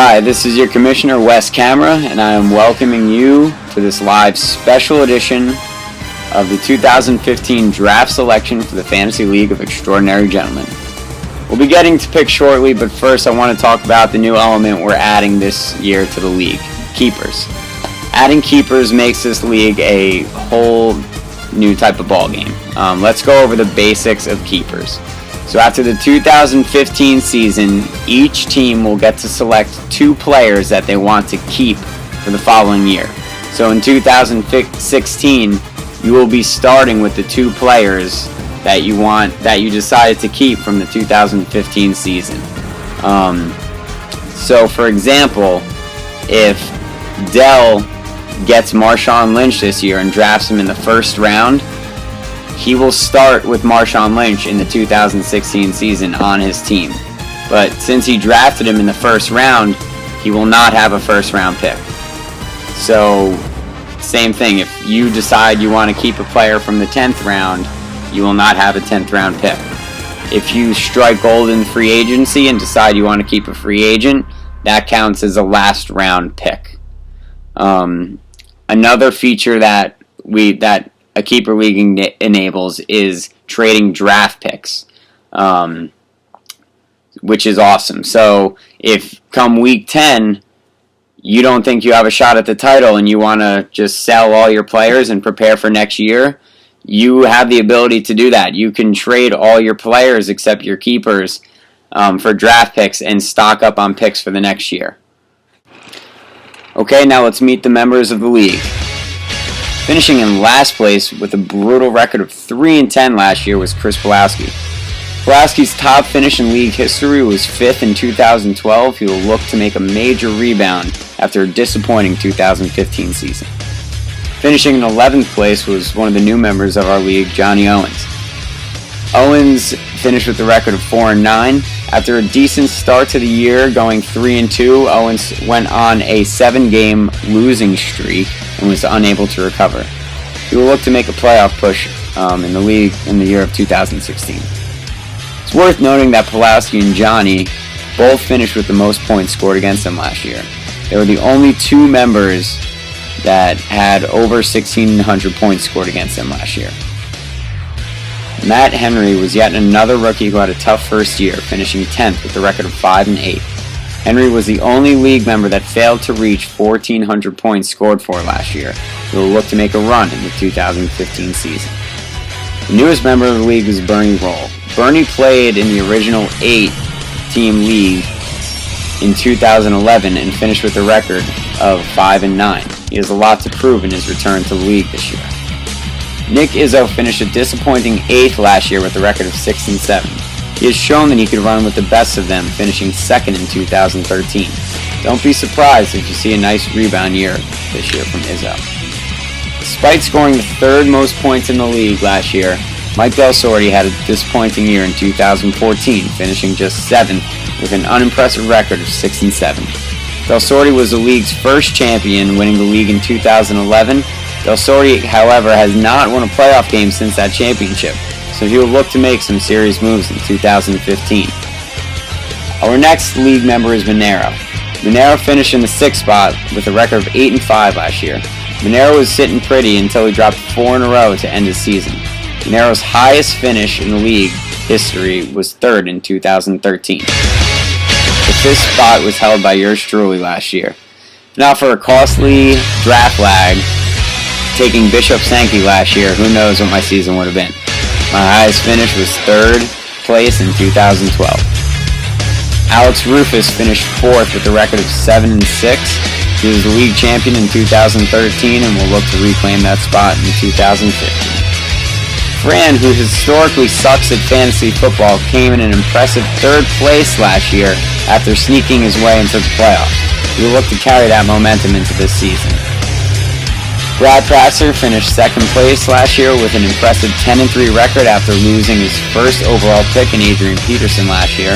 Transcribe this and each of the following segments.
Hi, this is your Commissioner Wes Camera, and I am welcoming you to this live special edition of the 2015 draft selection for the Fantasy League of Extraordinary Gentlemen. We'll be getting to picks shortly, but first I want to talk about the new element we're adding this year to the league, keepers. Adding keepers makes this league a whole new type of ball game. Let's go over the basics of keepers. So after the 2015 season, each team will get to select two players that they want to keep for the following year. So in 2016, you will be starting with the two players that you decided to keep from the 2015 season. So for example, if Dell gets Marshawn Lynch this year and drafts him in the first round, he will start with Marshawn Lynch in the 2016 season on his team. But since he drafted him in the first round, he will not have a first round pick. So, same thing, if you decide you want to keep a player from the 10th round, you will not have a 10th round pick. If you strike gold in free agency and decide you want to keep a free agent, that counts as a last round pick. Another feature that a keeper league enables is trading draft picks, which is awesome. So if come week 10 you don't think you have a shot at the title and you want to just sell all your players and prepare for next year, you have the ability to do that. You can trade all your players except your keepers for draft picks and stock up on picks for the next year. Okay, now let's meet the members of the league. Finishing in last place with a brutal record of 3-10 last year was Chris Pulaski. Pulaski's top finish in league history was 5th in 2012. He will look to make a major rebound after a disappointing 2015 season. Finishing in 11th place was one of the new members of our league, Johnny Owens. Owens finished with a record of 4-9. After a decent start to the year, going 3-2, Owens went on a 7-game losing streak and was unable to recover. He will look to make a playoff push in the league in the year of 2016. It's worth noting that Pulaski and Johnny both finished with the most points scored against them last year. They were the only two members that had over 1,600 points scored against them last year. Matt Henry was yet another rookie who had a tough first year, finishing 10th with a record of 5-8. Henry was the only league member that failed to reach 1,400 points scored for last year. He will look to make a run in the 2015 season. The newest member of the league is Bernie Roll. Bernie played in the original 8-team league in 2011 and finished with a record of 5-9. He has a lot to prove in his return to the league this year. Nick Izzo finished a disappointing 8th last year with a record of 6-7. He has shown that he could run with the best of them, finishing 2nd in 2013. Don't be surprised if you see a nice rebound year this year from Izzo. Despite scoring the 3rd most points in the league last year, Mike Del Sorte had a disappointing year in 2014, finishing just 7th with an unimpressive record of 6-7. Del Sorte was the league's first champion, winning the league in 2011. Del Sorte, however, has not won a playoff game since that championship, so he will look to make some serious moves in 2015. Our next league member is Monero. Monero finished in the 6th spot with a record of 8-5 last year. Monero was sitting pretty until he dropped 4 in a row to end his season. Monero's highest finish in the league history was 3rd in 2013. The 5th spot was held by yours truly last year. Now for a costly draft lag, taking Bishop Sankey last year, who knows what my season would have been. My highest finish was 3rd place in 2012. Alex Rufus finished 4th with a record of 7-6. He was the league champion in 2013 and will look to reclaim that spot in 2015. Fran, who historically sucks at fantasy football, came in an impressive 3rd place last year after sneaking his way into the playoffs. He will look to carry that momentum into this season. Brad Praxer finished 2nd place last year with an impressive 10-3 record after losing his first overall pick in Adrian Peterson last year.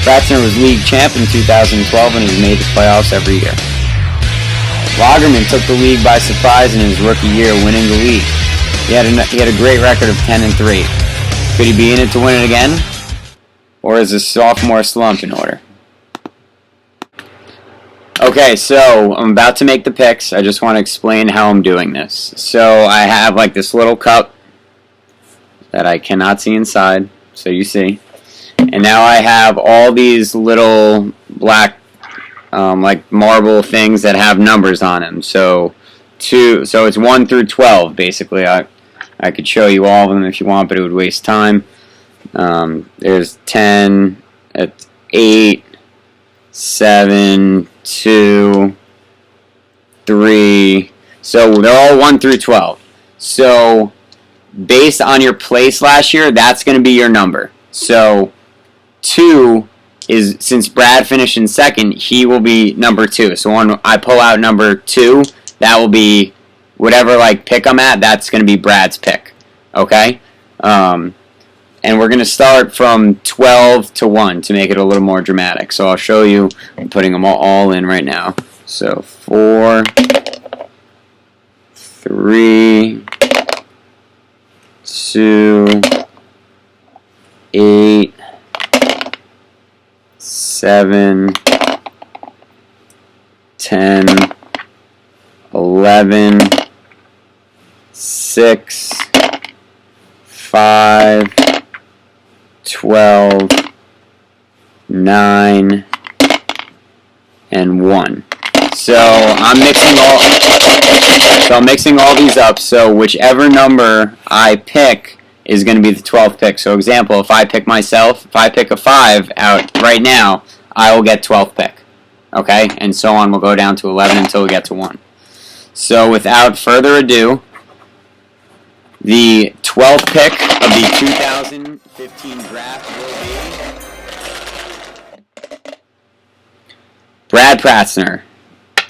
Praxer was league champ in 2012 and has made the playoffs every year. Lagerman took the league by surprise in his rookie year, winning the league. He had a great record of 10-3. Could he be in it to win it again? Or is a sophomore slump in order? Okay, so I'm about to make the picks. I just want to explain how I'm doing this. So I have like this little cup that I cannot see inside, so you see. And now I have all these little black like marble things that have numbers on them. So it's 1 through 12 basically. I could show you all of them if you want, but it would waste time. There's 10, 8, 7, 2, 3. So they're all 1 through 12. So based on your place last year, that's going to be your number. So 2 is, since Brad finished in second, he will be number 2. So when I pull out number 2, that will be whatever like pick I'm at. That's going to be Brad's pick. Okay. And we're going to start from 12 to 1 to make it a little more dramatic. So I'll show you. I'm putting them all in right now. So 4, 3, 2, 8, 7, 10, 11, 6, 5, 12, 9, and 1. So I'm mixing all these up. So whichever number I pick is going to be the 12th pick. So example, if I pick myself, if I pick a 5 out right now, I will get 12th pick. Okay? And so on, we'll go down to 11 until we get to 1. So without further ado, the 12th pick of the 2015 draft will be Brad Pratzner,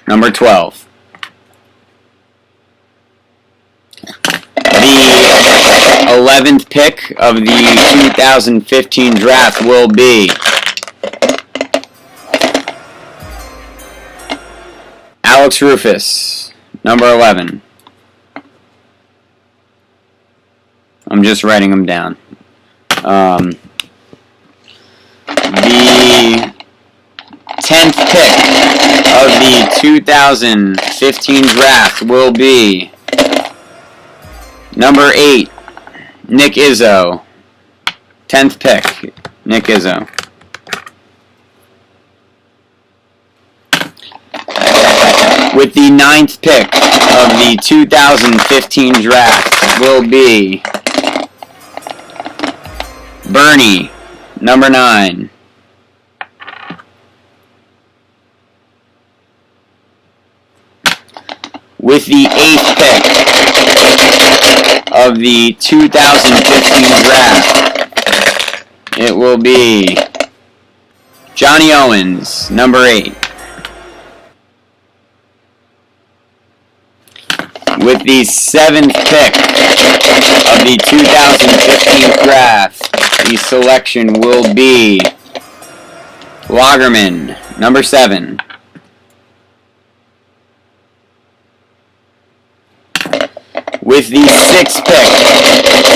number 12. The 11th pick of the 2015 draft will be Alex Rufus, number 11. I'm just writing them down. The 10th pick of the 2015 draft will be number 8, Nick Izzo. 10th pick, Nick Izzo. With the 9th pick of the 2015 draft will be Bernie, number 9. With the 8th pick of the 2015 draft, it will be Johnny Owens, number 8. With the 7th pick of the 2015 draft, the selection will be Lagerman, number 7. With the 6th pick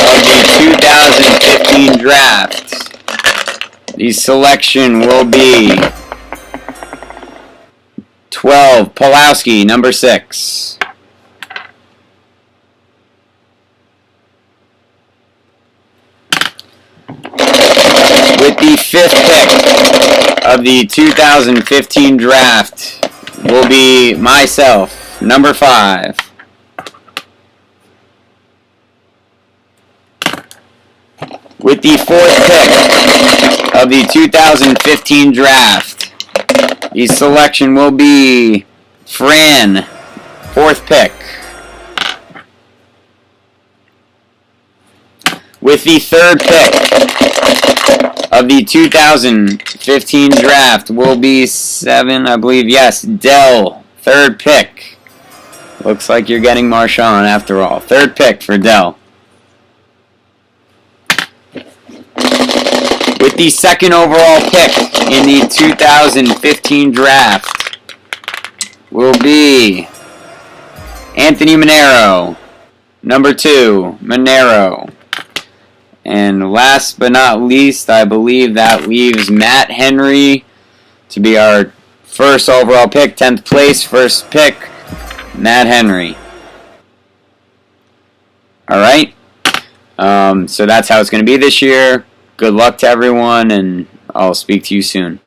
of the 2015 draft, the selection will be 12, Pulowski, number 6. With the 5th pick of the 2015 draft will be myself, number 5. With the 4th pick of the 2015 draft, the selection will be Fran, 4th pick. With the 3rd pick of the 2015 draft will be 7, I believe, yes, Dell, 3rd pick. Looks like you're getting Marshawn after all. 3rd pick for Dell. With the 2nd overall pick in the 2015 draft will be Anthony Monero, number 2, Monero. And last but not least, I believe that leaves Matt Henry to be our first overall pick, 10th place, first pick, Matt Henry. Alright, so that's how it's going to be this year. Good luck to everyone, and I'll speak to you soon.